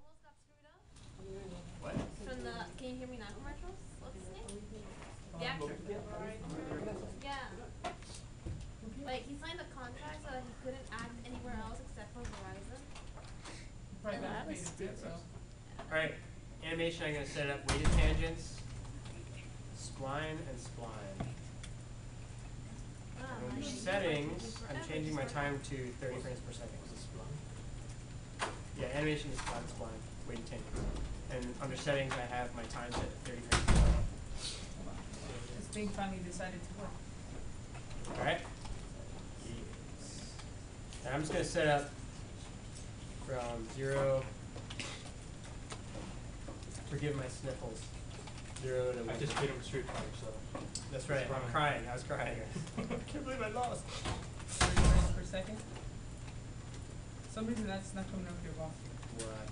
almost got screwed up What? from the Can You Hear Me Now commercials. What's his name? The actor. Yeah. Like he signed a contract so that he couldn't act anywhere else except for Verizon. Probably And got that paid was a bit, so. Alright, animation, I'm going to set up weighted tangents, spline, and spline. And under settings, I'm changing my time to 30 frames per second. Yeah, animation is spline, spline, weighted tangents. And under settings, I have my time set at 30 frames per second. This thing finally decided to work. Alright. And I'm just going to set up from 0, forgive my sniffles, 0 to 1. I just beat him Street Fighter, so. That's right, I'm crying, I was crying. I can't believe I lost. 30 frames per second. For some reason that's not coming up here, boss. What?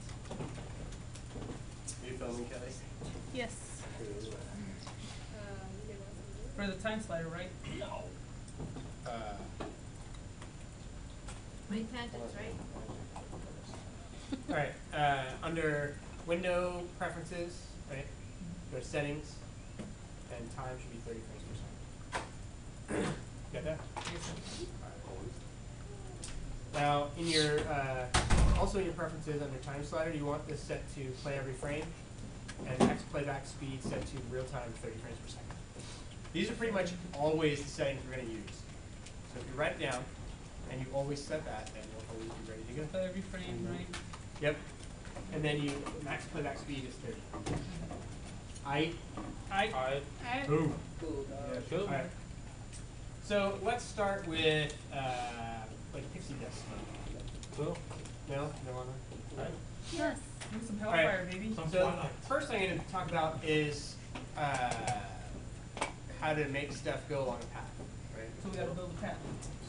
Are you filming, Kelly? Yes. For the time slider, right? No. My tangents, right? Alright, under window preferences, right? Go to settings, and time should be 30 frames per second. Got that? Now, in your also in your preferences under time slider, you want this set to play every frame, and X playback speed set to real time 30 frames per second. These are pretty much always the settings we're going to use. So if you write it down, and you always set that, then you'll always be ready to go. Play every frame, right? Yep. And then you max playback speed is 30. Boom. Yeah, cool. All right. So let's start with like pixie dust. Cool. No, no one. All right. Yes. Give me some All right. hellfire, baby. So first thing I'm going to talk about is how to make stuff go along a path. Right. So we gotta build a path.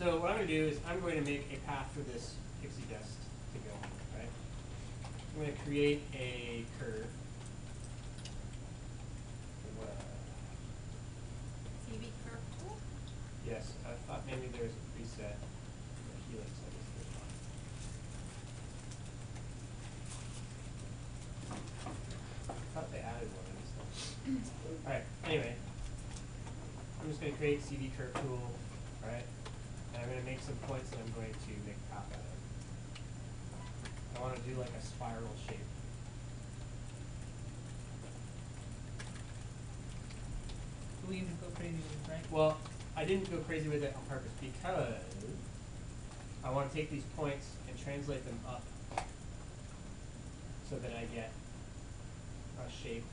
So what I'm going to do is I'm going to make a path for this pixie dust to go. Right. I'm going to create a curve. TV curve tool. Yes, I thought maybe there's a preset helix. I guess there's not. I thought they added one. All right. Anyway, I'm just going to create CV curve tool. All right, and I'm going to make some points that I'm going to make a path out of. I want to do like a spiral shape. We didn't go crazy with it, right? Well, I didn't go crazy with it on purpose because I want to take these points and translate them up so that I get a shape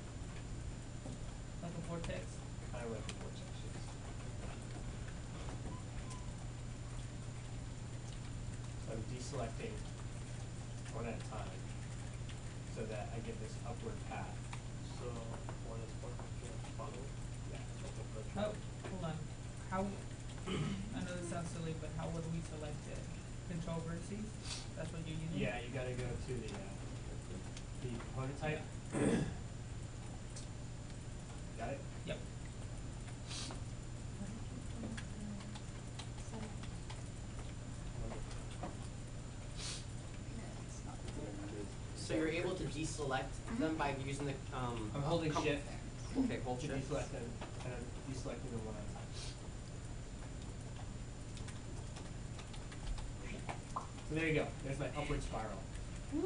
Like a vortex. kind of like a vortex shape. So I'm deselecting one at a time so that I get this upward path. So, one is one follow. Yeah. How, hold on. How, I know this sounds silly, but how would we select it? Control vertices? That's what you're using? Yeah, you got to go to the component type. Got it? Yep. So you're able to deselect them by using the I'm holding shift Okay, hold to shift. deselect them, and I'm deselecting them one at a time. So there you go. There's my upward spiral. And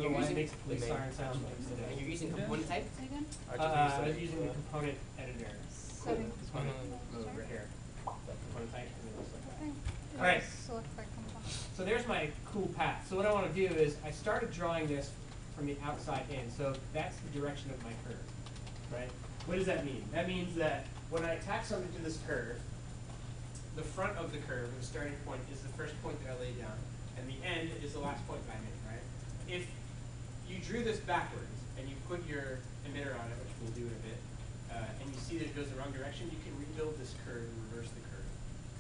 you're Otherwise, it using makes a police siren sound. and you're using component type. Say again? I was using the component editor. Settings. Component mode right here. Component type, and then just like that. Okay. All right. Select by component. So there's my cool path. So what I want to do is I started drawing this from the outside in. So that's the direction of my curve, right? What does that mean? That means that when I attach something to this curve, the front of the curve, the starting point, is the first point that I lay down, and the end is the last point that I make, right? If you drew this backwards and you put your emitter on it, which we'll do in a bit, and you see that it goes the wrong direction, you can rebuild this curve and reverse the curve.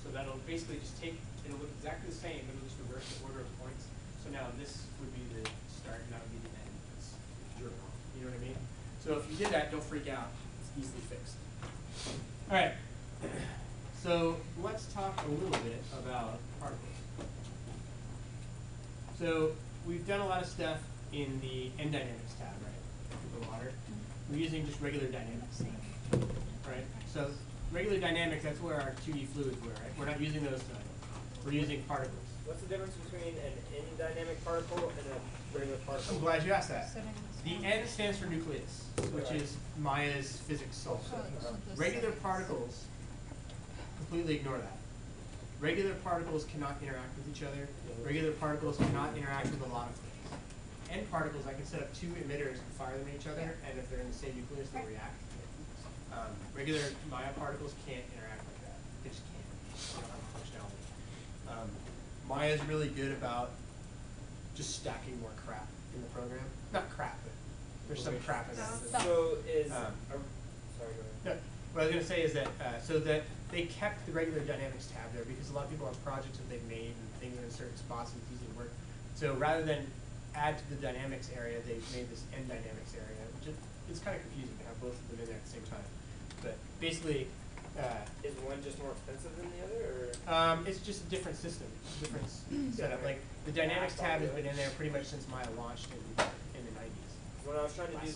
So that'll basically just take, it'll look exactly the same, but it'll just reverse the order of points. So now this would be the start, and that would be the end. It's your wrong. You know what I mean? So if you did that, don't freak out. It's easily fixed. All right. So let's talk a little bit about particles. So we've done a lot of stuff in the N dynamics tab, right? For the water. We're using just regular dynamics, right? So regular dynamics, that's where our 2D fluids were, right? We're not using those tonight. We're using particles. What's the difference between an N-dynamic particle and a regular particle? I'm glad you asked that. Sitting in The N stands for nucleus, which is Maya's physics solve. Regular particles completely ignore that. Regular particles cannot interact with each other. Regular particles cannot interact with a lot of things. N particles, I can set up 2 emitters and fire them at each other, and if they're in the same nucleus, they'll react. Regular Maya particles can't interact like that. They just can't. They don't have the functionality. Maya is really good about just stacking more crap in the program. Not crap, but there's some crap in that. So is Um, sorry, go ahead. No, what I was going to say is that so that they kept the regular dynamics tab there because a lot of people have projects that they've made and things are in certain spots and it's easy to work. So rather than add to the dynamics area, they've made this N dynamics area, which it's kind of confusing to have both of them in there at the same time. But basically, Is one just more expensive than the other, or? it's just a different system, different setup. Like the dynamics tab has been in there pretty much since Maya launched in the 90s. When I was trying to do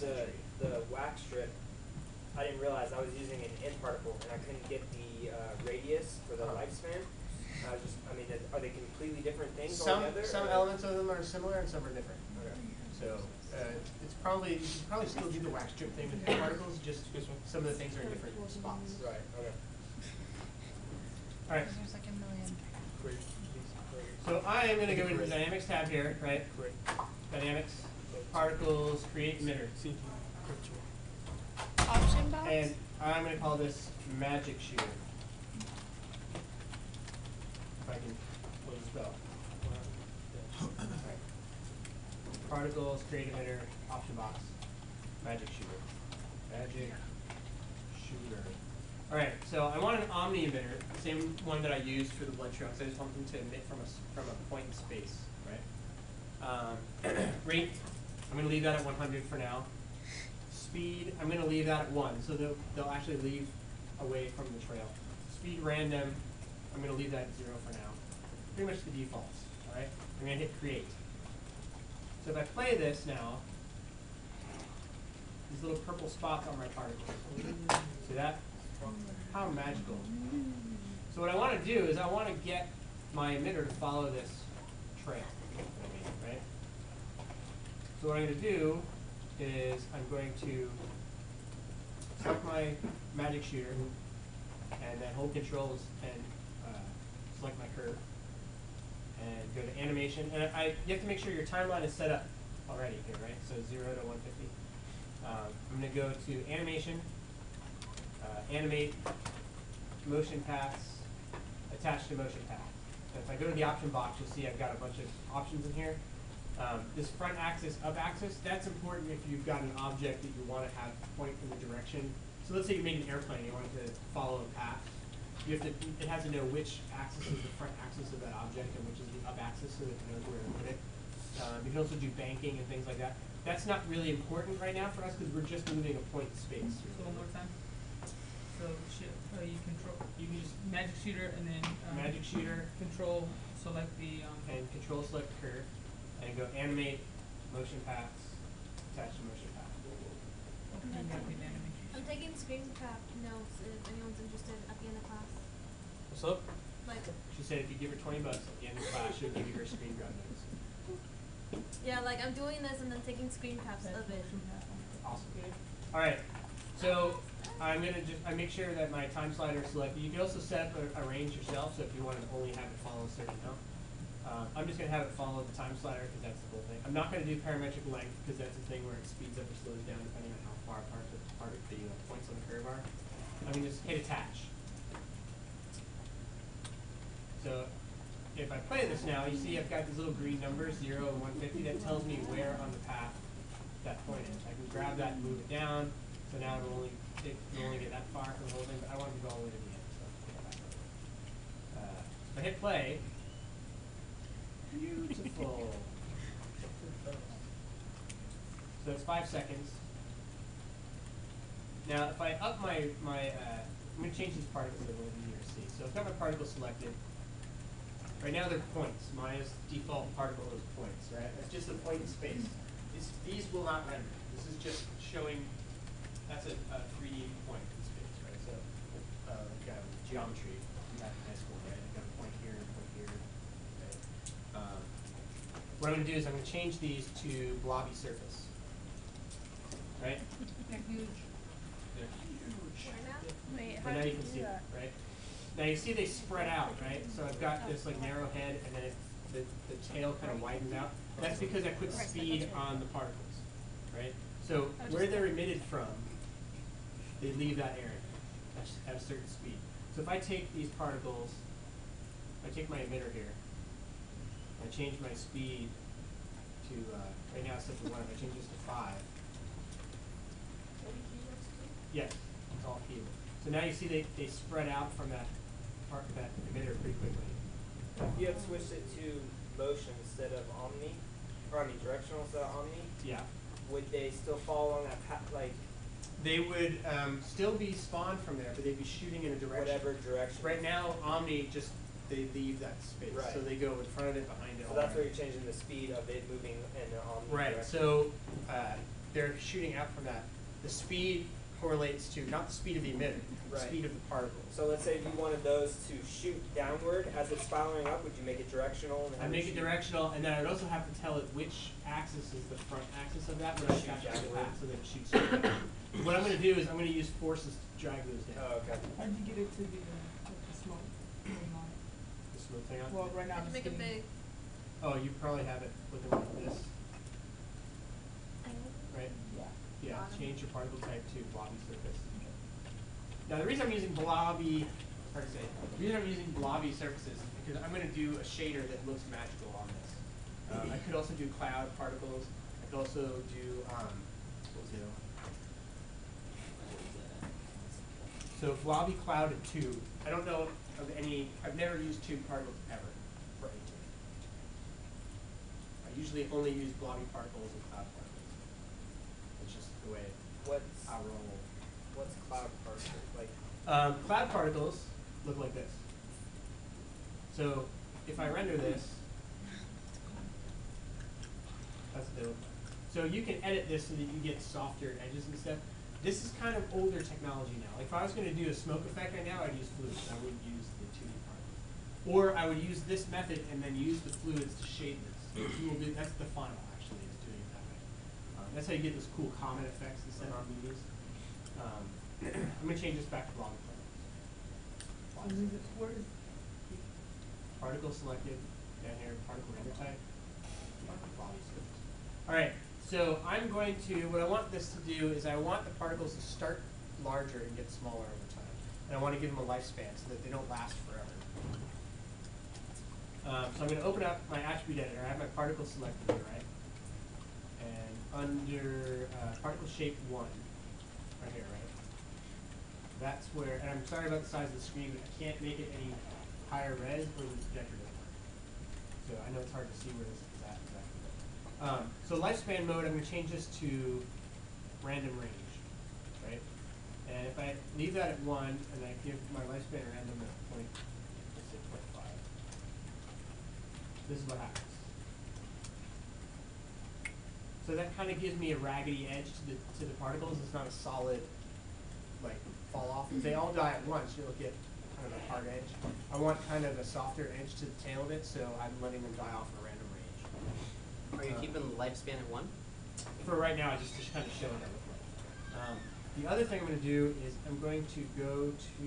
the wax strip, I didn't realize I was using an N particle, and I couldn't get the radius for the lifespan. I mean, are they completely different things altogether? Some elements of them are similar and some are different. Okay. So it's probably, you can probably still do the wax strip thing with the particles, just some of the things are in different spots. Right. Okay. All right. There's like a million. Great. So I am going to go into the dynamics tab here, right? Dynamics, particles, create emitter. Option box? And I'm going to call this magic shooter. If I can close the spell. Right. Particles, create emitter, option box, magic shooter. Magic shooter. Alright, so I want an omni emitter, same one that I used for the blood trucks. I just want them to emit from a point in space, right? Rate, I'm going to leave that at 100 for now. Speed, I'm going to leave that at 1, so they'll actually leave away from the trail. Speed random, I'm going to leave that at 0 for now. Pretty much the defaults, alright? I'm going to hit create. So if I play this now, these little purple spots on my particles. See that? How magical. So what I want to do is I want to get my emitter to follow this trail, right? So what I'm going to do is I'm going to select my magic shooter and then hold controls and select my curve and go to animation. And you have to make sure your timeline is set up already here, right? So 0 to 150. I'm going to go to animation, animate, motion paths, attach to motion path. And if I go to the option box, you'll see I've got a bunch of options in here. This front axis, up axis, that's important if you've got an object that you want to have point in the direction. So let's say you made an airplane, you want it to follow a path. You have to, it has to know which axis is the front axis of that object and which is the up axis so that it knows where to put it. You can also do banking and things like that. That's not really important right now for us because we're just moving a point in space. So one more time. So you can just magic shooter and then Magic shooter control select the and control select curve and go animate, motion paths, attach to motion path. and got the animation. I'm taking screen cap notes if anyone's interested at the end of class. What's up? Like, She said if you give her $20 at the end of class, she'll give you her screen grab notes. yeah, like I'm doing this and then taking screen caps of it. Awesome. All right. So I'm gonna I make sure that my time slider is selected. You can also set up a range yourself. So if you want to only have it follow a certain amount, I'm just gonna have it follow the time slider because that's the whole thing. I'm not gonna do parametric length because that's the thing where it speeds up or slows down depending on how far apart the points on the curve are. I'm gonna just hit attach. So if I play this now, you see I've got these little green numbers, 0 and 150. That tells me where on the path that point is. I can grab that and move it down. So now it will only get that far from the whole thing, but I want to go all the way to the end. So if I hit play, beautiful. So it's 5 seconds. Now if I up my I'm going to change these particles a little easier to see. So I've got my particle selected. Right now they're points. Maya's default particle is points, right? It's just a point in space. These will not render. This is just showing, that's a 3D point in space, right? So, we've got geometry back in high school, right? I've got a point here and a point here, right? What I'm going to do is I'm going to change these to blobby surface, right? They're huge. They're huge. Where now? Wait, how But now do you you can do see that? it, right? Now you see they spread out, right? So I've got this like narrow head, and then the tail kind of widens out. That's because I put speed on the particles, right? So where they're emitted from, they leave that area at a certain speed. So if I take these particles, I take my emitter here, I change my speed to, right now it's set to 1, if I change this to 5. Yes, it's all keyboard. So now you see they spread out from that emitter pretty quickly. If you had switched it to motion instead of directional instead of omni, Yeah. would they still fall along that path, like They would still be spawned from there, but they'd be shooting in a direction. whatever direction? Right now, Omni they leave that space, Right. so they go in front of it, behind it. So all that's where around. you're changing the speed of it moving in the omni Right. direction. So they're shooting out from that. The speed correlates to not the speed of the emitter, the Right. speed of the particles. So let's say if you wanted those to shoot downward as it's spiraling up, would you make it directional? And I have make it shoot? directional, and then I'd also have to tell it which axis is the front axis of that when I Shoot capture the downward. path, so that it shoots straight down. What I'm going to do is I'm going to use forces to drag those down. Oh, okay. How'd you get it to the smoke going on? The smooth thing on. Well, right now Have to it's make it getting- big. Oh, you probably have it looking like this, right? Yeah. Yeah, Bottom. change your particle type to blobby surface. Now the reason I'm using blobby, hard to say, the reason I'm using blobby surfaces is because I'm going to do a shader that looks magical on this. I could also do cloud particles. I could also do, what was the other one? So blobby cloud and tube. I don't know of any, I've never used tube particles ever for anything. I usually only use blobby particles and cloud particles. It's just the way What's I roll. what's cloud particle like? Cloud particles look like this. So if I render this, that's what they look like. So you can edit this so that you get softer edges and stuff. This is kind of older technology now. Like if I was going to do a smoke effect right now, I'd use fluids. I wouldn't use the 2D particles. Or I would use this method and then use the fluids to shade this. So we'll do, that's the funnel actually, is doing it that way. That's how you get those cool comet effects instead on movies. I'm going to change this back to blobby So particles. where is Particle selected, down here, particle render type, blobby surface. All right, so I'm going to, what I want this to do is I want the particles to start larger and get smaller over time. And I want to give them a lifespan so that they don't last forever. So I'm going to open up my attribute editor. I have my particle selected here, right? And under particle shape 1, right here, right? That's where, and I'm sorry about the size of the screen, but I can't make it any higher res or the projector doesn't work. So I know it's hard to see where this is at exactly. So lifespan mode, I'm going to change this to random range, right? And if I leave that at 1 and I give my lifespan random at point, let's say 0.5, this is what happens. So that kind of gives me a raggedy edge to the particles. It's not a solid, like, fall off. If they all die at once, you'll get kind of a hard edge. I want kind of a softer edge to the tail of it, so I'm letting them die off a random range. Are you keeping the lifespan at 1? For right now, just to kind of show what that looks like. The other thing I'm going to do is I'm going to go to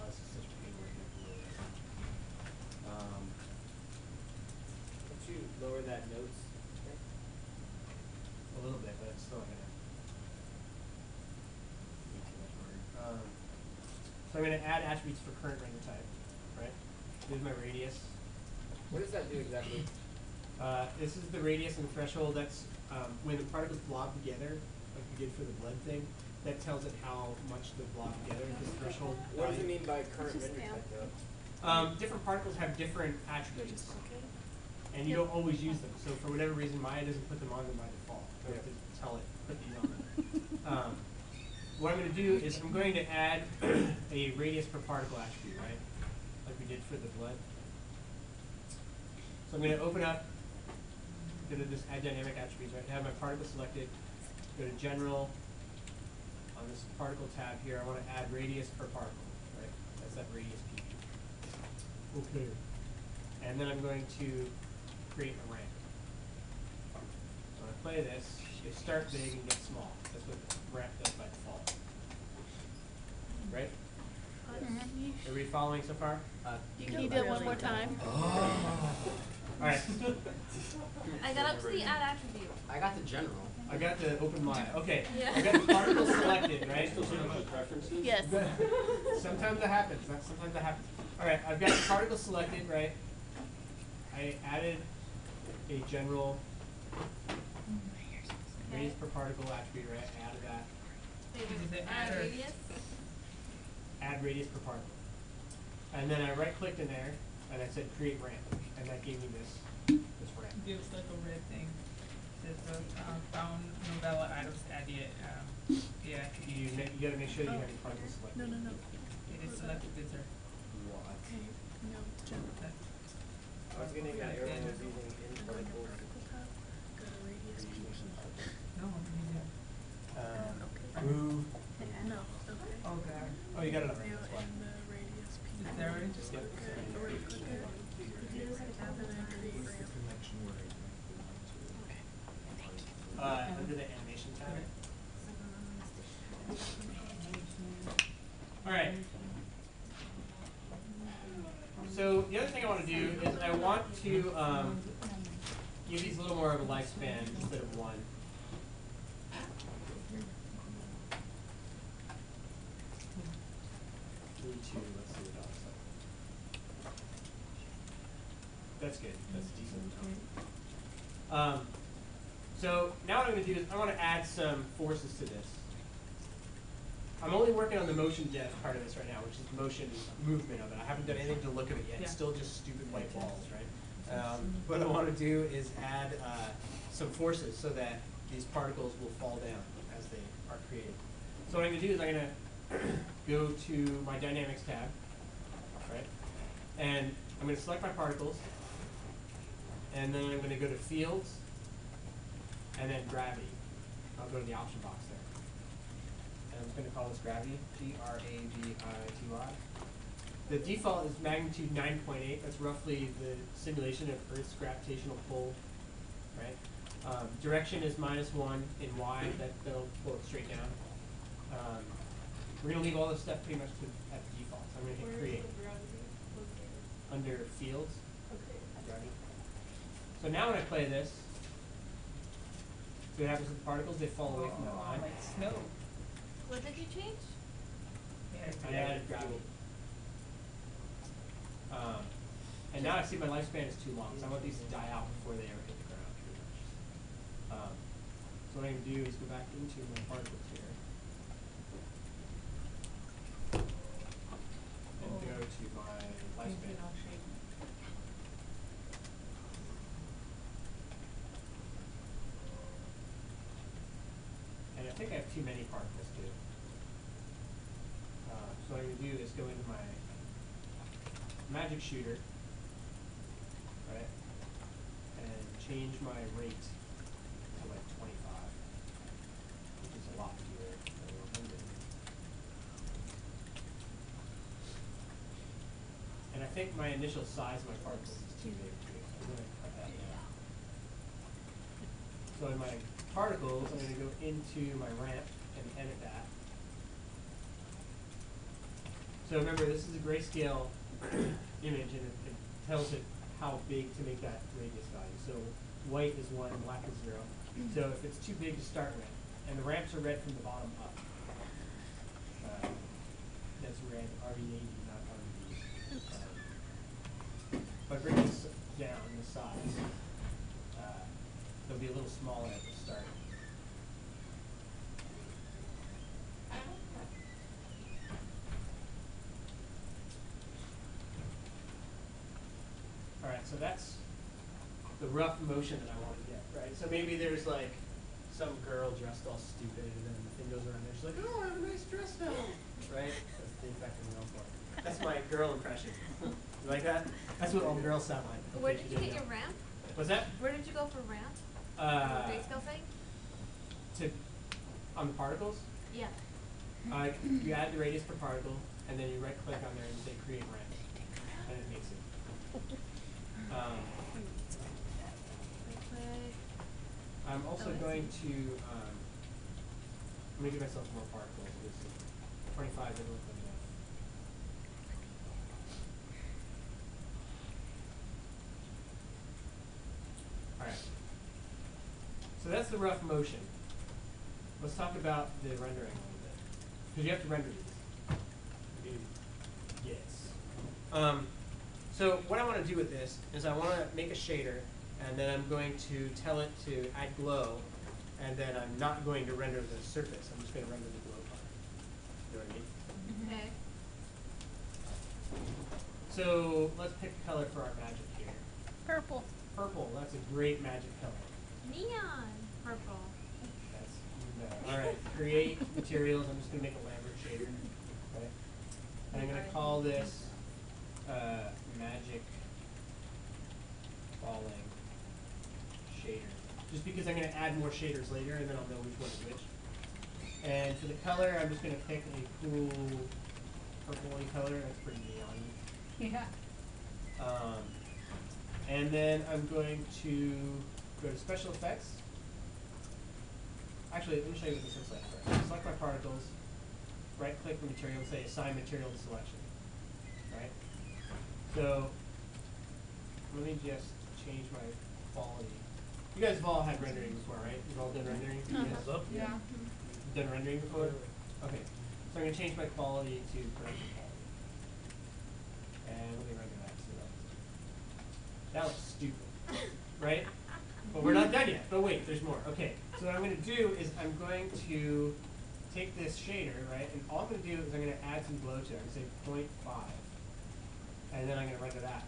oh, this is such a pain working with blue. Don't you lower that notes? A little bit, but it's still going to be too much work. So I'm going to add attributes for current render type, right? Here's my radius. What does that do exactly? This is the radius and threshold. That's when the particles blob together, like we did for the blood thing. That tells it how much they blob together. This threshold. What does it value. mean by current Just render down. type though? Different particles have different attributes, Okay. and you don't always use them. So for whatever reason, Maya doesn't put them on them by default. You have to tell it put these on them. what I'm going to do is I'm going to add a radius per particle attribute, right? Like we did for the blood. So I'm going to open up, go to this add dynamic attributes, right? Have my particle selected, go to general. On this particle tab here, I want to add radius per particle, right? That's that radius p. Okay. And then I'm going to create a ramp. So when I play this, they start big and get small. That's what the ramp does by default. Right? Everybody following so far? Can you do it one more time? Alright. I got up to the add attribute. I got the general. I got the open line. Okay. Yeah. I got the particle selected, right? preferences? Yes. Sometimes that happens. Sometimes that happens. Alright, I've got the particle selected, right? I added a general radius per particle attribute, right? I added that. Is it Add add or- radius. Add radius per particle. And then I right clicked in there and I said create ramp. And that gave me this ramp. Gives like a red thing. Says found novella items add yet. Yeah. You gotta make sure that you have your particle selected. No. It is selected visitor. Okay, no, general. I was getting that everyone was using in particles. Go to radius P. No, visitor. Move. No, okay. Oh god. Oh, you got it up. Now That's why. in the radius P. Is that already just Yep. Already click it. And then create ramp. Okay. Under the animation tab. Alright. So the other thing I want to do is I want to give these a little more of a lifespan instead of one. Let's see what else. That's good. That's decent. So now what I'm going to do is I want to add some forces to this. I'm only working on the motion depth part of this right now, which is the motion movement of it. I haven't done anything to look at it yet. It's still just stupid white balls, right? What I want to do is add some forces so that these particles will fall down as they are created. So what I'm going to do is I'm going to go to my dynamics tab, right? And I'm going to select my particles, and then I'm going to go to fields, and then gravity. I'll go to the option box there. And I'm just going to call this gravity, Gravity. The default is magnitude 9.8. That's roughly the simulation of Earth's gravitational pull, right? Direction is -1 in Y. That'll pull it straight down. We're going to leave all this stuff pretty much at the default. So I'm going to hit create. Under fields. Gravity. So now when I play this, see what happens with the particles? They fall away from that line. Like snow. What did you change? I added gravity. And now I see my lifespan is too long, so I want these to die out before they ever hit the ground, pretty much. So what I'm going to do is go back into my particles here. And go to my lifespan. And I think I have too many particles too. So what I'm going to do is go into my magic shooter, right, and change my rate to like 25, which is a lot fewer than 100. And I think my initial size of my particles is too big too, so I'm going to cut that down. So in my particles, I'm going to go into my ramp and edit that. So remember, this is a grayscale image, and it tells it how big to make that radius value. So white is 1, black is 0. So if it's too big to start with, and the ramps are red from the bottom up. That's red, RB80, not RB. If I bring this down, the size, they'll be a little smaller at the start. Alright, so that's the rough motion that I want to get, right? So maybe there's like some girl dressed all stupid, and then the thing goes around there. She's like, "Oh, I have a nice dress now," right? That's the effect I'm going for. That's my girl impression. You like that? That's what all girls sound like. Where did you get your ramp? What's that? Where did you go for ramp? Grayscale thing? On the particles, Yeah. you add the radius per particle, and then you right click on there and say create ramp, and it makes it. Click. I'm also going to let me give myself more particles. 25 doesn't look like enough. All right. So that's the rough motion. Let's talk about the rendering a little bit, because you have to render these. Yes. So what I want to do with this is I want to make a shader, and then I'm going to tell it to add glow, and then I'm not going to render the surface. I'm just going to render the glow part. You know what I mean? Okay. So let's pick a color for our magic here. Purple. Purple. That's a great magic color. Neon purple. That's even better. All right. Create materials. I'm just going to make a Lambert shader. Okay. And I'm going to call this magic falling shader. Just because I'm going to add more shaders later, and then I'll know which one is which. And for the color, I'm just going to pick a cool purple-y color. That's pretty neon. Yeah. And then I'm going to go to Special Effects. Actually, let me show you what this looks like first. Select my particles, right-click the material, and say Assign Material to Selection. Right? So let me just change my quality. You guys have all had rendering before, right? You've all done rendering? Yes. Up? Yeah. You've done rendering before? Okay. So I'm going to change my quality to production quality. And let me render that. So that looks stupid, right? But we're not done yet. But wait, there's more. Okay. So what I'm going to do is I'm going to take this shader, right? And all I'm going to do is I'm going to add some glow to it. I'm going to say 0.5. And then I'm going to render that.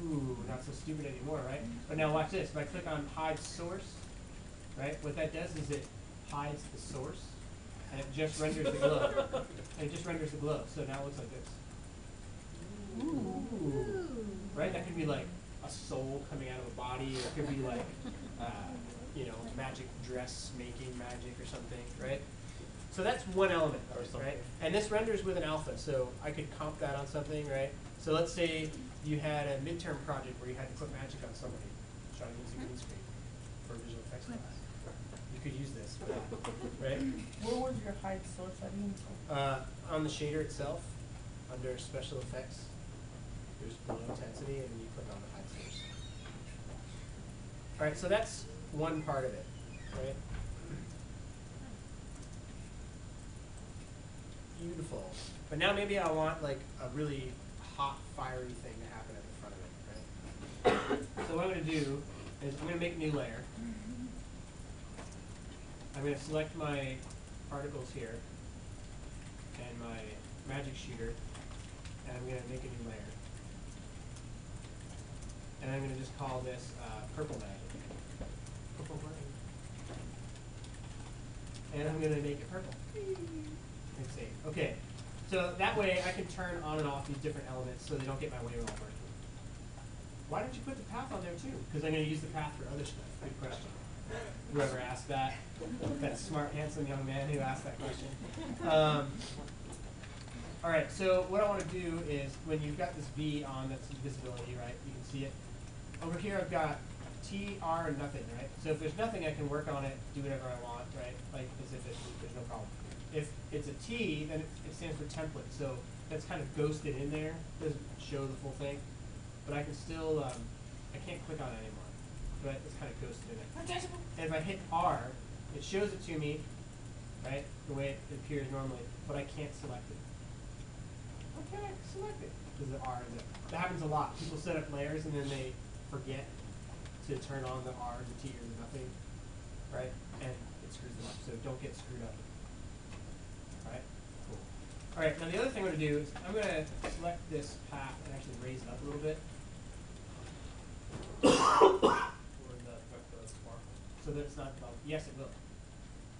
Ooh, not so stupid anymore, right? But now watch this. If I click on hide source, right? What that does is it hides the source, and it just renders the glow. And it just renders the glow. So now it looks like this. Ooh. Right? That could be like a soul coming out of a body, or it could be like, you know, magic dressmaking magic or something, right? So that's one element, right? And this renders with an alpha, so I could comp that on something, right? So let's say you had a midterm project where you had to put magic on somebody, trying to use a green screen for a visual effects class. You could use this for that, right? Where was your hide source? I didn't go. On the shader itself, under special effects, there's glow intensity, and then you click on the hide source. All right, so that's one part of it, right? Beautiful. But now maybe I want like a really hot, fiery thing to happen at the front of it, right? So what I'm going to do is I'm going to make a new layer. I'm going to select my particles here and my magic shooter, and I'm going to make a new layer. And I'm going to just call this purple magic. Purple magic. And I'm going to make it purple. And save. Okay. So that way I can turn on and off these different elements so they don't get my way while I'm working. Why don't you put the path on there too? Because I'm going to use the path for other stuff. Good question. Whoever asked that, that smart, handsome young man who asked that question. All right, so what I want to do is when you've got this V on, that's visibility, right? You can see it. Over here I've got T, R, and nothing, right? So if there's nothing, I can work on it, do whatever I want, right? Like as if there's no problem. If it's a T, then it stands for template. So that's kind of ghosted in there. Doesn't show the full thing. But I can still, I can't click on it anymore. But it's kind of ghosted in there. And if I hit R, it shows it to me, right? The way it appears normally. But I can't select it. Okay, select it. Because the R is there. That happens a lot. People set up layers and then they forget to turn on the R, the T, or the nothing, right? And it screws them up. So don't get screwed up. Alright, cool. Alright, now the other thing I'm going to do is I'm going to select this path and actually raise it up a little bit. Or that affect the sparkle? so that it's not developed? Yes, it will.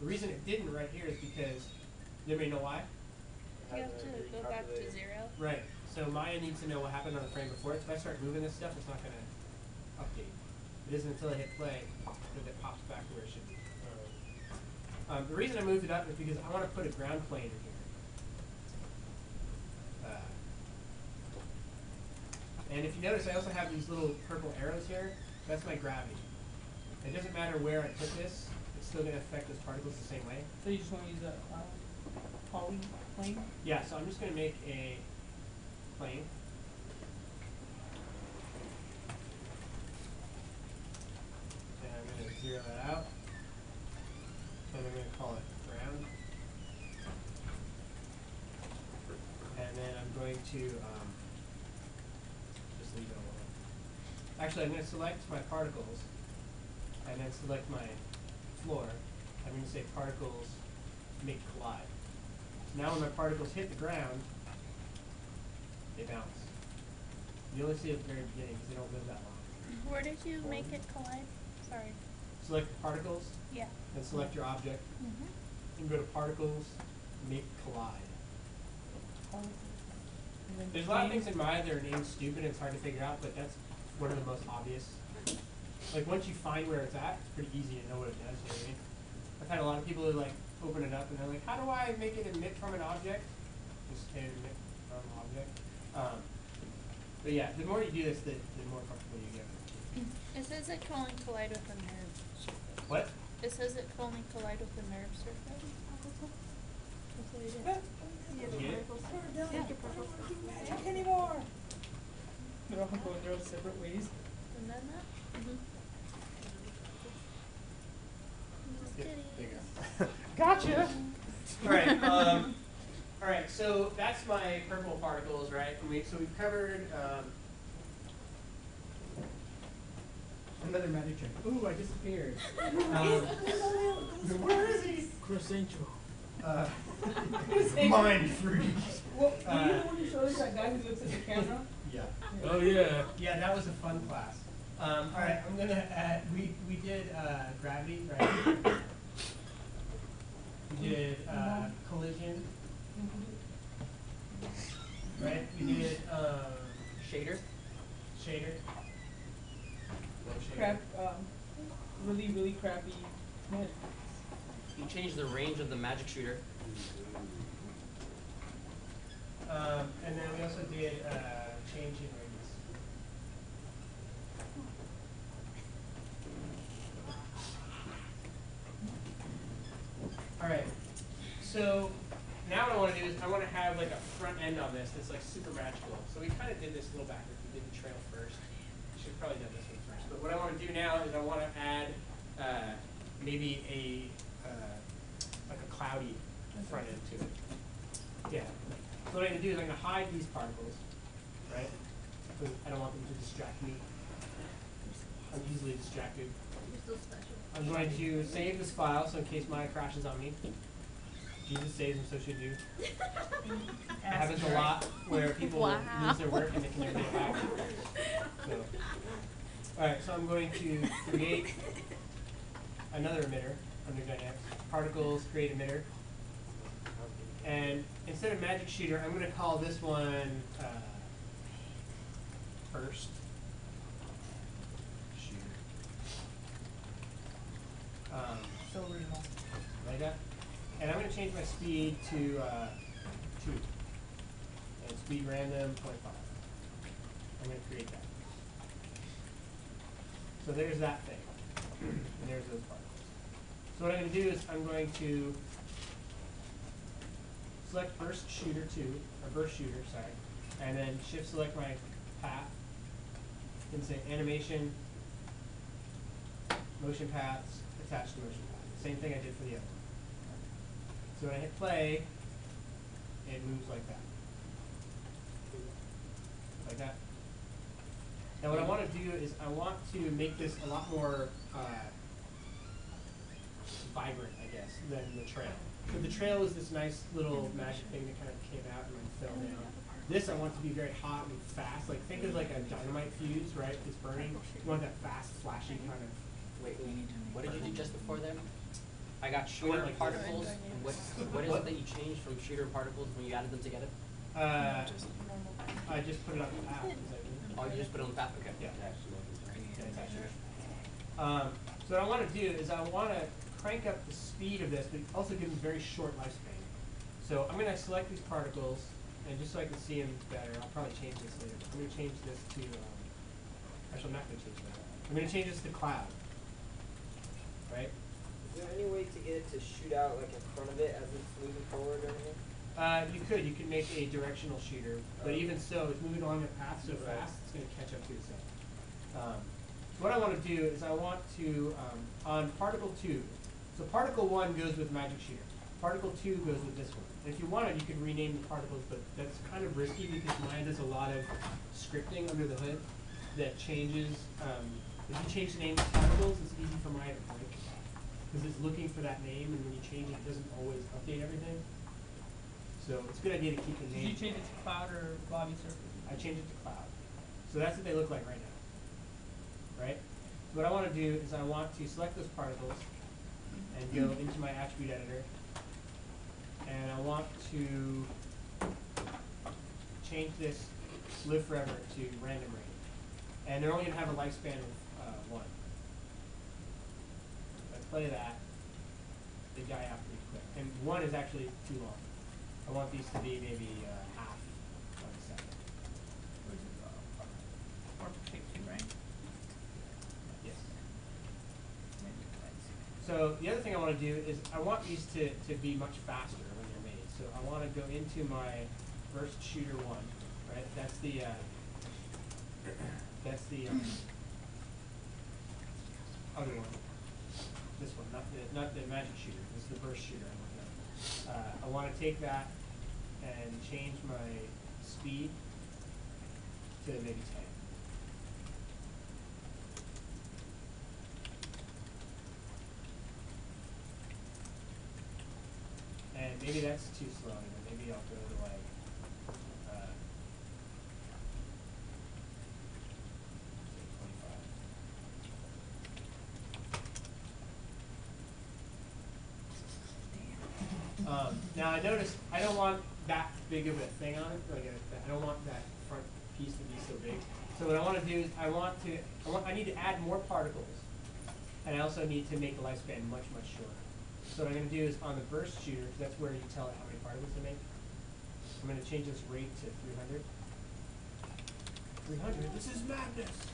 The reason it didn't right here is because, does anybody know why? You have to go back to 0. Right. So Maya needs to know what happened on the frame before it. So if I start moving this stuff, it's not going to update. It isn't until I hit play that it pops back to where it should be. The reason I moved it up is because I want to put a ground plane in here. And if you notice, I also have these little purple arrows here. That's my gravity. It doesn't matter where I put this, it's still going to affect those particles the same way. So you just want to use a poly plane? Yeah, so I'm just going to make a plane. And I'm going to zero that out. And I'm going to call it ground. And then I'm going to just leave it alone. Actually, I'm going to select my particles and then select my floor. I'm going to say particles make collide. Now when my particles hit the ground, they bounce. You only see it at the very beginning because they don't live that long. Where did you make it collide? Sorry. Select the particles, Yeah. then select your object, Mm-hmm. and go to particles, make collide. There's a lot of things in Maya that are named stupid and it's hard to figure out, but that's one of the most obvious. Like once you find where it's at, it's pretty easy to know what it does, you know what I mean? I've had a lot of people who like open it up and they're like, how do I make it emit from an object? Just emit from an object. But yeah, the more you do this, the more comfortable you get. It says it can only collide with a nerve surface. What? It says it can only collide with a nerve surface. That's what it is. You get it? Magic anymore. They're all going their own separate ways. And then that? Mm-hmm. Just Yep, kidding. there you go. Gotcha. All right, so that's my purple particles, right? And so we've covered another magic trick. Ooh, I disappeared. Where is he? Crescento. Mind freeze. Well, you know when you showed us that guy who looks at the camera? Yeah. Oh yeah. Yeah, that was a fun class. All right, I'm gonna add. We did gravity, right? We did collision, right? We did Shader. shader. No shader. Crap, really crappy magic. You change the range of the magic shooter. And then we also did change in radius. All right. So now what I want to do is I want to have like a front end on this that's like super magical. So we kind of did this a little backwards. We did the trail first. Should probably done this one first. But what I want to do now is I want to add maybe a like a cloudy front end to it. Yeah. So what I'm going to do is I'm going to hide these particles, right? Because I don't want them to distract me. I'm easily distracted. You're still special. I'm going to save this file so in case Maya crashes on me. Jesus saves and so should you. It happens a lot where people lose their work and they can never get it back. So, alright, so I'm going to create another emitter under Dynamics. Particles, create emitter. And instead of magic shooter, I'm going to call this one first shooter. So original. Like that. And I'm going to change my speed to 2. And speed random 0.5. I'm going to create that. So there's that thing. And there's those particles. So what I'm going to do is I'm going to select first shooter 2, or first shooter, sorry, and then shift select my path, and say animation, motion paths, attach to motion path. Same thing I did for the other one. So when I hit play, it moves like that. Like that. Now what I want to do is I want to make this a lot more vibrant, I guess, than the trail. So the trail is this nice little magic thing that kind of came out and then fell down. This I want to be very hot and fast. Like think of like a dynamite fuse, right? It's burning. You want that fast, flashy kind of Wait, what did you do just before there? I got shooter like particles. this. And what is it that you changed from shooter particles when you added them together? Just normal. I just put it on the path. Is that good? Oh, you just put it on the path? Okay. Yeah. Yeah, it's actually. So what I want to do is I want to crank up the speed of this, but also give them very short lifespan. So I'm going to select these particles, and just so I can see them better, I'll probably change this later. I'm going to change this to, actually I'm not going to change that. I'm going to change this to cloud, right? Is there any way to get it to shoot out like in front of it as it's moving forward or anything? You could make a directional shooter, but even so, it's moving along the path so Right. fast, it's going to catch up to itself. So what I want to do is I want to, on particle 2, so particle 1 goes with magic shooter. Particle 2 goes with this one. And if you wanted, you could rename the particles, but that's kind of risky because mine does a lot of scripting under the hood that changes, if you change the name of particles, it's easy for mine to break. Because it's looking for that name, and when you change it, it doesn't always update everything. So it's a good idea to keep the name. Did you change it to cloud or lobby surface? I changed it to cloud. So that's what they look like right now. Right? So what I want to do is I want to select those particles and go into my attribute editor. And I want to change this live forever to random rate. And they're only going to have a lifespan of 1. If I play that, they die out pretty quick. And 1 is actually too long. I want these to be maybe half of a second. Which is 4.2, right? Yes. Maybe twice. So the other thing I want to do is I want these to be much faster when they're made. So I want to go into my burst shooter 1, right? That's the other one. This one, not the magic shooter. This is the burst shooter I'm looking at. I want to take that and change my speed to maybe 10. And maybe that's too slow. Maybe I'll go to like, say 25. Now I noticed I don't want that big of a thing on it. Like I don't want that front piece to be so big. So what I want to do is I need to add more particles, and I also need to make the lifespan much shorter. So what I'm going to do is on the burst shooter, because that's where you tell it how many particles to make, I'm going to change this rate to 300. 300? This is madness!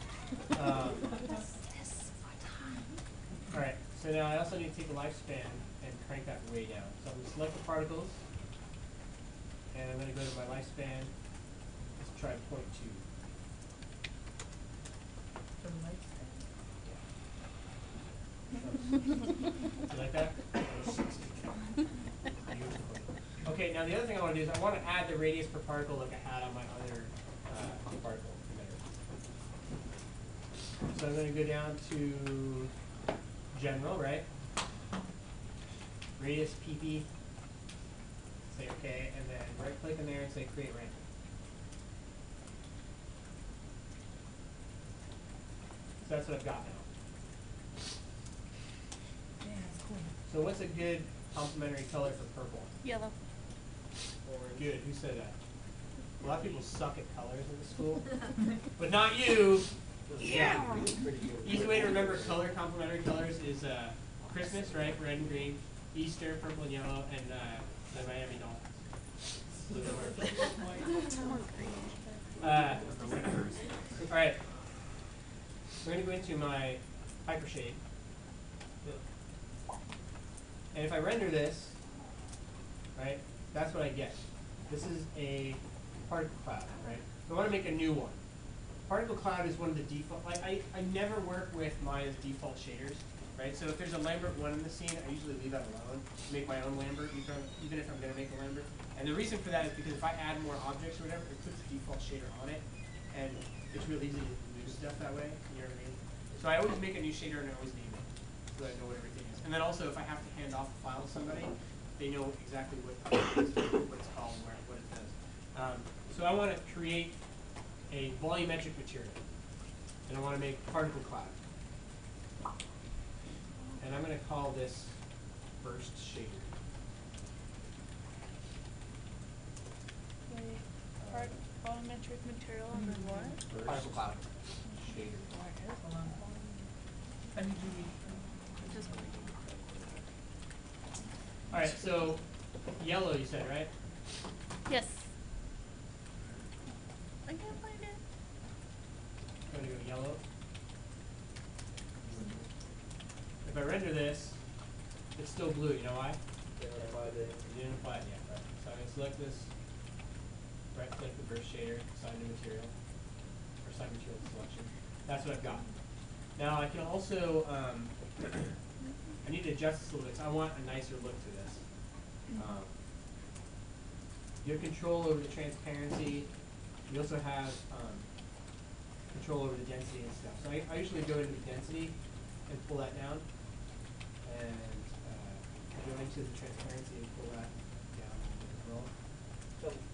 All right, so now I also need to take the lifespan and crank that way down. So I'm going to select the particles, and I'm going to go to my lifespan. Let's try 0.2. For the lifespan. You like that? Okay, now the other thing I want to do is I want to add the radius per particle like I had on my other particle emitter. So I'm going to go down to general, right? Radius PP. Say OK, and then right click in there and say create random. So that's what I've got now. Yeah, that's cool. So what's a good complementary color for purple? Yellow. Orange. Good. Who said that? A lot of people suck at colors in the school, but not you. Yeah. Easy way to remember color, complementary colors is Christmas, right? Red and green. Easter, purple and yellow, and the Miami Dolphins. All right. We're going to go into my hypershade. And if I render this, right, that's what I get. This is a particle cloud, right? So I want to make a new one. Particle cloud is one of the default, like I never work with Maya's default shaders, right? So if there's a Lambert 1 in the scene, I usually leave that alone, make my own Lambert, even if I'm going to make a Lambert. And the reason for that is because if I add more objects or whatever, it puts the default shader on it, and it's really easy to lose stuff that way, you know what I mean? So I always make a new shader and I always name it, so I know what everything is. And then also, if I have to hand off a file to somebody, they know exactly what it's called, what it does. So I want to create a volumetric material, and I want to make particle cloud. and I'm going to call this burst shader. Wait, part volumetric material on the what? Burst Particle cloud. shader. Hold on. How did you read? Just going to. All right, so yellow you said, right? Yes. I can't find it. I'm going to go yellow. If I render this, it's still blue. You know why? They don't apply the- You didn't apply it yet, right? So I'm going to select this, right click the burst shader, assign to material, or assign material to selection. That's what I've got. Now I can also, I need to adjust this a little bit, 'cause I want a nicer look to this. You have control over the transparency. You also have control over the density and stuff. So I usually go into the density and pull that down, and go into the transparency and pull that down as well.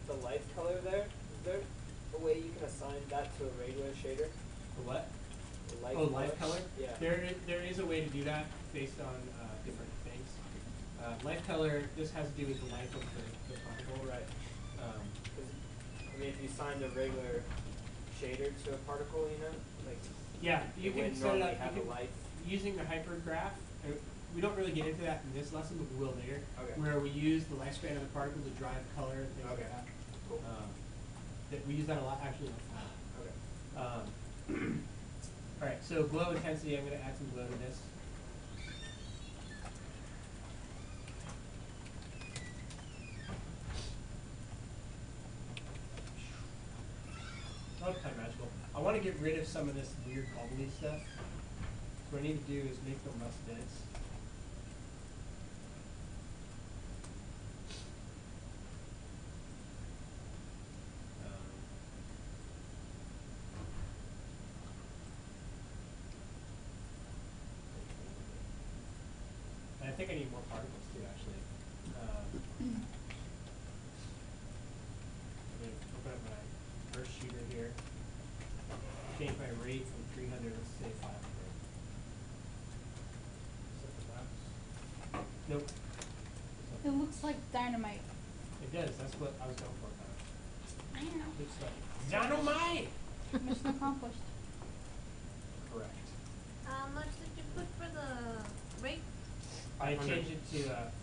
The light color there, is there a way you can assign that to a regular shader? The what? The light Oh, life color? Yeah. There is a way to do that based on different things. Life color, this has to do with the life of the particle, right? 'Cause, I mean, if you assigned a regular shader to a particle, you know, like Yeah, you it can wouldn't set it normally up. have You a can, life. using the hypergraph, we don't really get into that in this lesson, but we will later. Okay. Where we use the lifespan of the particle to drive color and things Okay. like that. Cool. That we use that a lot actually in Flash. Okay. All right, so glow intensity, I'm going to add some glow to this. Oh, kind of magical. I want to get rid of some of this weird bubbly stuff. So what I need to do is make them less dense. And I think I need more particles too, actually. I'm going to open up my first shooter here. Change my rate from 300, let's say 500. Nope. It looks like dynamite. It does. That's what I was going for. I know. Looks like dynamite. Mission accomplished. Correct. How much did you put for the rate? I 500. changed it to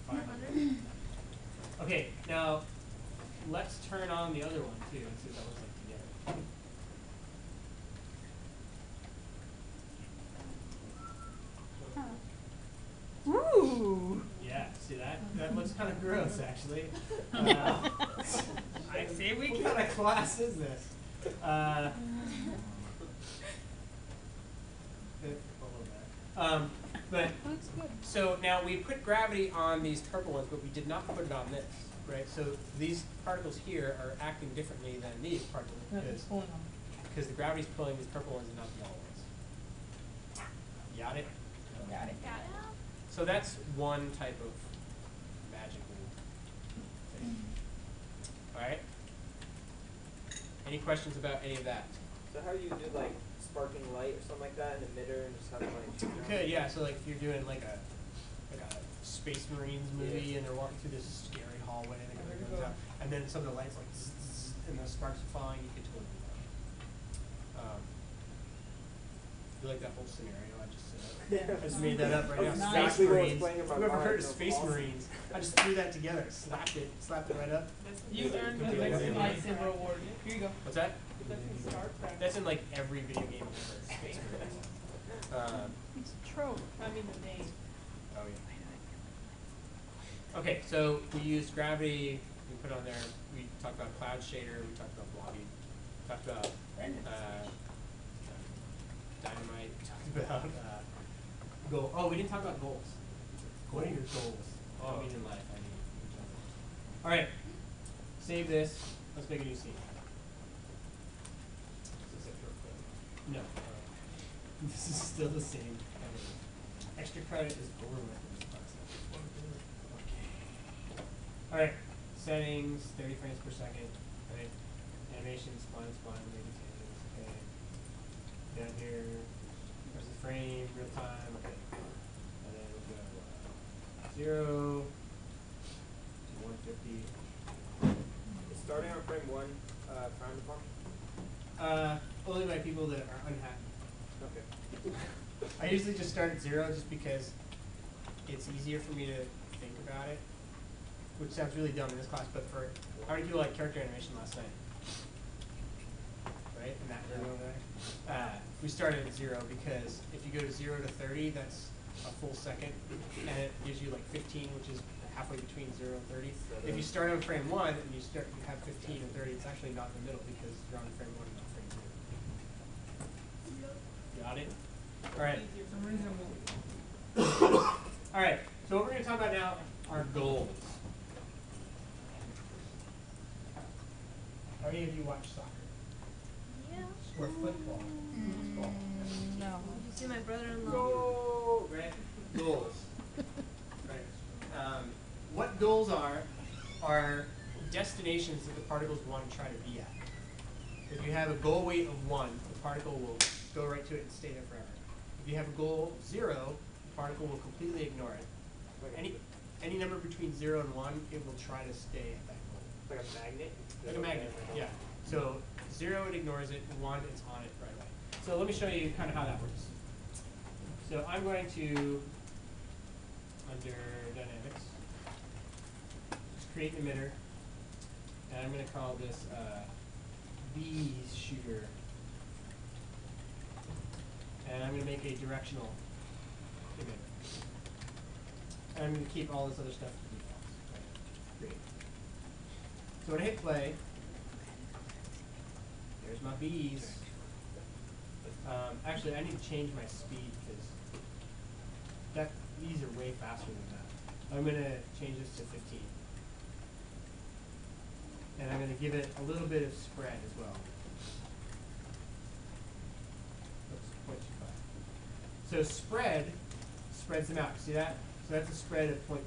500. Okay, now let's turn on the other one too and see what that looks like together. Huh. Ooh. Yeah, see that? That looks kind of gross, actually. I say we what kind of class is this? But Looks good. so now we put gravity on these purple ones, but we did not put it on this, right? So these particles here are acting differently than these particles because the gravity's pulling these purple ones and not the yellow ones. Got it? Got it. Got it. So that's one type of magical thing. All right. Any questions about any of that? So how do you do like sparking light or something like that, an emitter, and just have like shoot You down? could, yeah. So like if you're doing like a Space Marines movie and they're walking through this scary hallway and the gun goes out, and then some of the lights like zzz, zzz, and the sparks are falling, you could totally do that. You like that whole scenario I just said? Yeah. I just made that up right now. That's Space exactly what was Marines. playing in my Whoever mind. heard of That was Space awesome. Marines? I just threw that together, slapped it right up. You earned the Could be like Lexi that. lightsaber award. Here you go. What's that? That's in Star Trek. That's in like every video game ever. Space Marines. It's a trope. I mean the name. Oh yeah. Okay, so we used gravity. We put on there. We talked about cloud shader. We talked about blobby. We talked about dynamite. We talked about goal. Oh, we didn't talk about goals. What are your goals? I mean in life. I mean. All right. Save this. Let's make a new scene. No. This is still the same. Extra credit is over with in this process. Okay. Alright. Settings, 30 frames per second. Right. Animation, spline, maybe tangents. Okay. Down here. Where's the frame? Real time. Okay. And then we'll 0 to 150. Is starting on frame 1 frowned upon? Only by people that are unhappy. Okay. I usually just start at 0 just because it's easier for me to think about it, which sounds really dumb in this class, but for how many people like character animation last night? Right? In that room over there? We started at 0 because if you go to 0 to 30, that's a full second, and it gives you like 15, which is halfway between 0 and 30. If you start on frame 1 and you have 15 and 30, it's actually not in the middle because you're on frame 1 and not frame 0. Got it? All right. Some reasonable. All right. So what we're going to talk about now are goals. How many of you watch soccer? Yeah. Or football? Football. No. Did you see my brother-in-law? Goal. Right. Goals. Right. What goals are destinations that the particles want to try to be at. If you have a goal weight of 1, the particle will go right to it and stay there forever. If you have a goal 0, the particle will completely ignore it. Any number between 0 and 1, it will try to stay at that goal. Like a magnet? Like a magnet, yeah. So 0, it ignores it. 1, it's on it right away. So let me show you kind of how that works. So I'm going to, under dynamics, just create an emitter, and I'm going to call this bees shooter. And I'm going to make a directional emitter. And I'm going to keep all this other stuff as defaults. Right. Great. So when I hit play, there's my bees. Actually, I need to change my speed because these are way faster than that. I'm going to change this to 15. And I'm going to give it a little bit of spread as well. Oops, 0.25. So spread spreads them out. See that? So that's a spread of 0.25.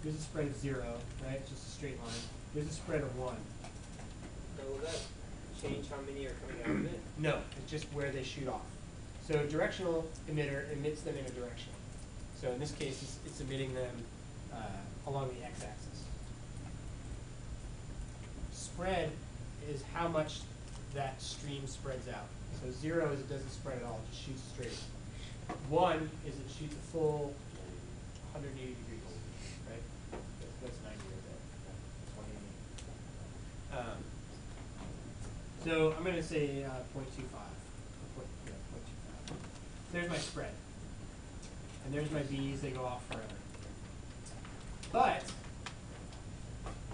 Here's a spread of 0, right? It's just a straight line. Here's a spread of 1. So will that change how many are coming out of it? No, it's just where they shoot off. So directional emitter emits them in a direction. So in this case, it's emitting them along the x-axis. Spread is how much that stream spreads out. So 0 is it doesn't spread at all, it just shoots straight. 1 is it shoots a full 180 degrees, right? That's 90 right there. 180. So I'm going to say 0.25. There's my spread. And there's my bees, they go off forever. But,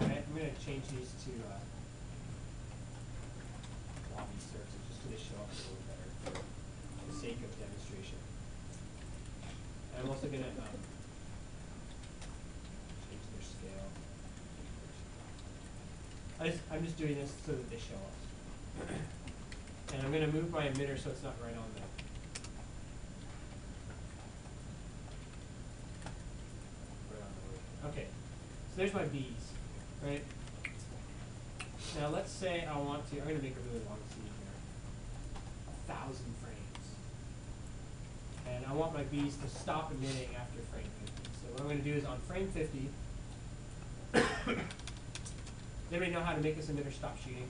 right, I'm going to change these to lobby searches just so they show up a little better for the sake of demonstration. And I'm also going to change their scale. I'm just doing this so that they show up. And I'm going to move my emitter so it's not right on them. Okay, so there's my bees, right? Now let's say I want to, I'm going to make a really long scene here, 1,000 frames. And I want my bees to stop emitting after frame 50. So what I'm going to do is on frame 50, does anybody know how to make this emitter stop shooting?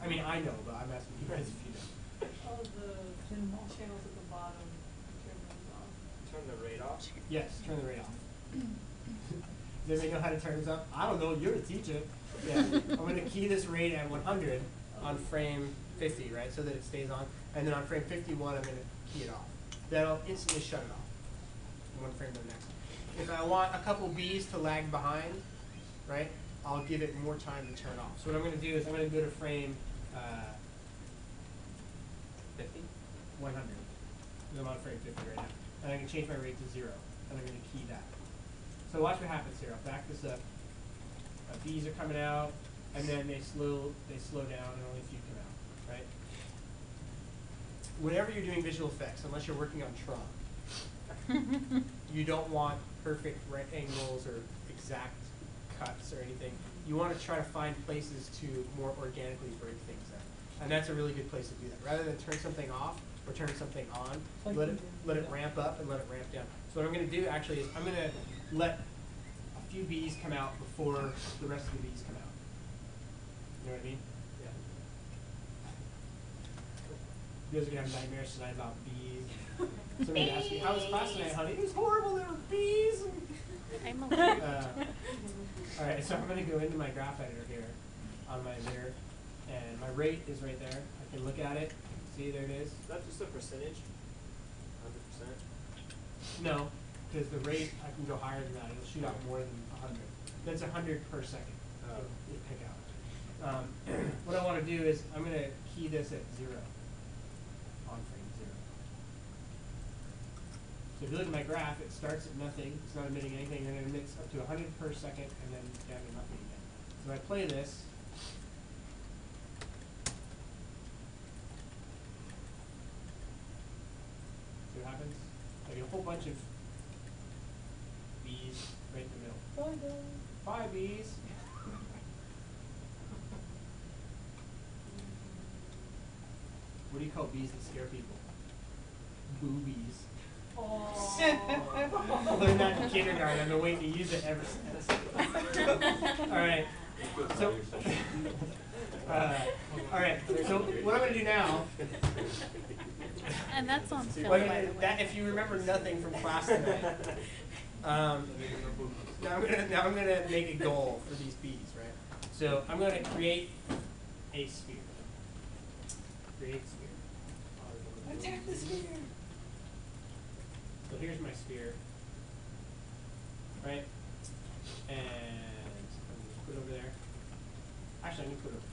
I mean, I know, but I'm asking you guys if you know. All the channels at the bottom, turn those off. Turn the rate off? Yes, turn the rate off. Does anybody know how to turn this off? I don't know, you're the teacher. Yeah, I'm going to key this rate at 100 on frame 50, right, so that it stays on. And then on frame 51, I'm going to key it off. That'll instantly shut it off. One frame to the next. If I want a couple bees to lag behind, right, I'll give it more time to turn off. So what I'm going to do is I'm going to go to frame 50? 100. I'm on frame 50 right now. And I can change my rate to 0. And I'm going to key that. So watch what happens here. I'll back this up. Bees are coming out, and then they slow down, and only a few come out, right? Whenever you're doing visual effects, unless you're working on Tron, you don't want perfect right angles or exact cuts or anything. You want to try to find places to more organically break things up. And that's a really good place to do that. Rather than turn something off or turn something on, Like let you it did. let it ramp up and let it ramp down. So what I'm going to do actually is I'm going to let a few bees come out before the rest of the bees come out. You know what I mean? Yeah. You guys are going to have nightmares tonight about bees. Somebody asked me, how was class tonight, honey? It was horrible. There were bees. I'm allergic. All right, so I'm going to go into my graph editor here on my mirror, and my rate is right there. I can look at it. See, there it is. Is that just a percentage? 100%? No, because the rate, I can go higher than that. It'll shoot out more than 100. That's 100 per second. Oh. It'll pick out. What I want to do is I'm going to key this at 0. On frame 0. So if you look at my graph, it starts at nothing. It's not emitting anything, and it emits up to 100 per second, and then down to nothing again. So if I play this, see what happens? I get a whole bunch of bees right in the middle. Bye, bees. What do you call bees that scare people? Boobies. I learned that in kindergarten. I've been waiting to use it ever since. All right. So, all right. So what I'm going to do now. And that's on film, Well, by the way. that, if you remember nothing from class tonight, now I'm gonna make a goal for these bees, right? So I'm going to create a sphere. Create sphere. Attack the sphere. So here's my sphere, right? And I'm going to put it over there. Actually, I'm going to put it over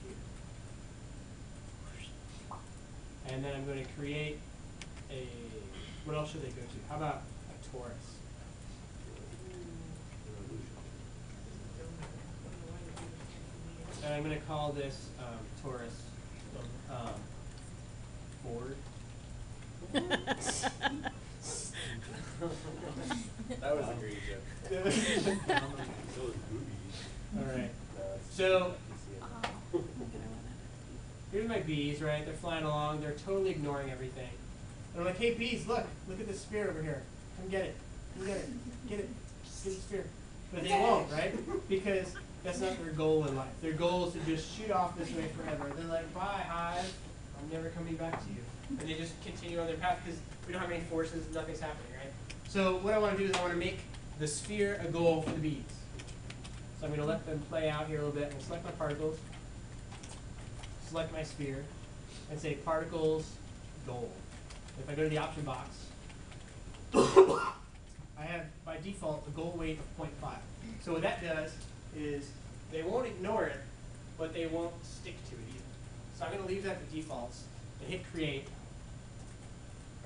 here. And then I'm going to create a, what else should they go to? How about a torus? And I'm going to call this torus Ford. That was a great joke. So was boobies. All right. So Oh. here's my bees, right? They're flying along. They're totally ignoring everything. And I'm like, hey, bees, look at this sphere over here. Come get it. Come get it. Get it. Get the sphere. But they won't, right? Because that's not their goal in life. Their goal is to just shoot off this way forever. They're like, bye, hive. I'm never coming back to you. And they just continue on their path because we don't have any forces. Nothing's happening, right? So what I want to do is I want to make the sphere a goal for the bees. So I'm going to let them play out here a little bit. I'm going to select my particles, select my sphere, and say particles goal. If I go to the option box, I have by default a goal weight of 0.5. So what that does is they won't ignore it, but they won't stick to it either. So I'm going to leave that to defaults and hit create.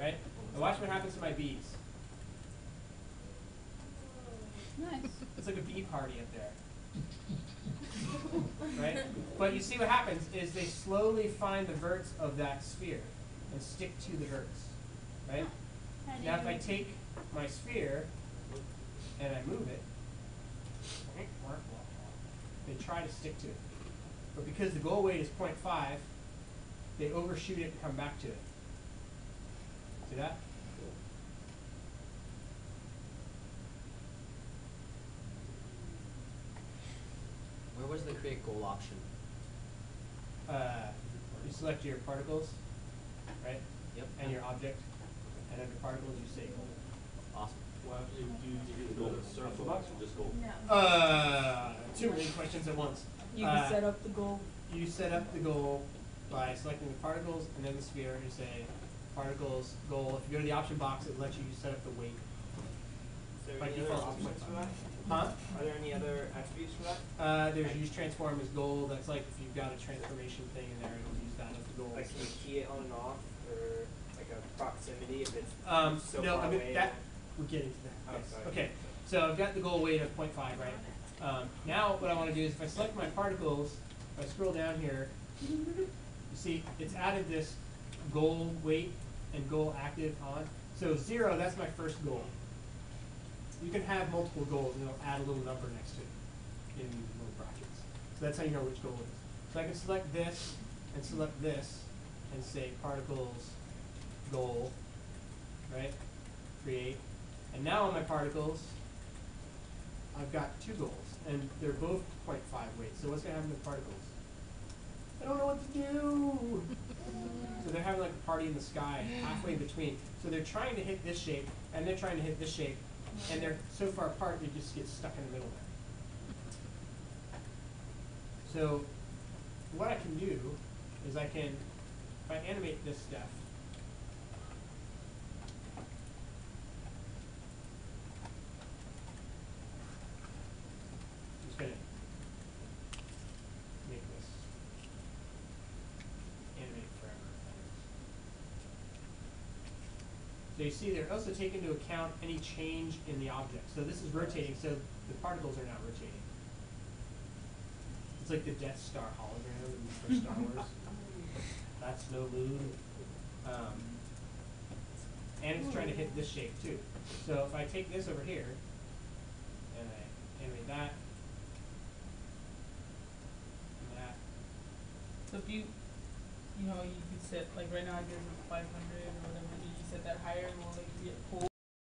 Right? And watch what happens to my bees. Nice. It's like a bee party up there. Right? But you see what happens is they slowly find the verts of that sphere and stick to the verts. Right? Now if I take my sphere and I move it, they try to stick to it. But because the goal weight is 0.5, they overshoot it and come back to it. See that? Where was the create goal option? You select your particles, right? Yep. And your object. And under particles, you say goal. Awesome. Well, do you go to the circle box or just go? Two really questions at once. You can set up the goal. You set up the goal by selecting the particles and then the sphere. You say particles goal. If you go to the option box, it lets you set up the weight. Is there By any other default, options for that? Huh? Are there any other attributes for that? There's use transform as goal. That's like if you've got a transformation thing in there, it'll use that as the goal. Like, can you key it on and off, or like a proximity if it's so no, far I mean away? that we're getting to that. Oh, Yes. sorry. Okay, so I've got the goal weight of 0.5, right? Now what I want to do is if I select my particles, if I scroll down here, you see it's added this goal weight and goal active on. So 0, that's my first goal. You can have multiple goals and it'll add a little number next to it in little brackets. So that's how you know which goal it is. So I can select this and select this and say particles goal, right? Create. And now on my particles, I've got two goals, and they're both 0.5 weight. So what's gonna happen with particles? I don't know what to do. So they're having like a party in the sky, halfway between. So they're trying to hit this shape, and they're trying to hit this shape, and they're so far apart they just get stuck in the middle there. So what I can do is I can, if I animate this stuff, I'm just gonna make this animate forever. So you see they're also taking into account any change in the object. So this is rotating, so the particles are now rotating. It's like the Death Star hologram for Star Wars. That's no moon. And it's trying to hit this shape too. So if I take this over here, and I animate that, and that. So if you know, you could set, like right now I guess it's 500 or whatever, you set that higher and will like get pulled.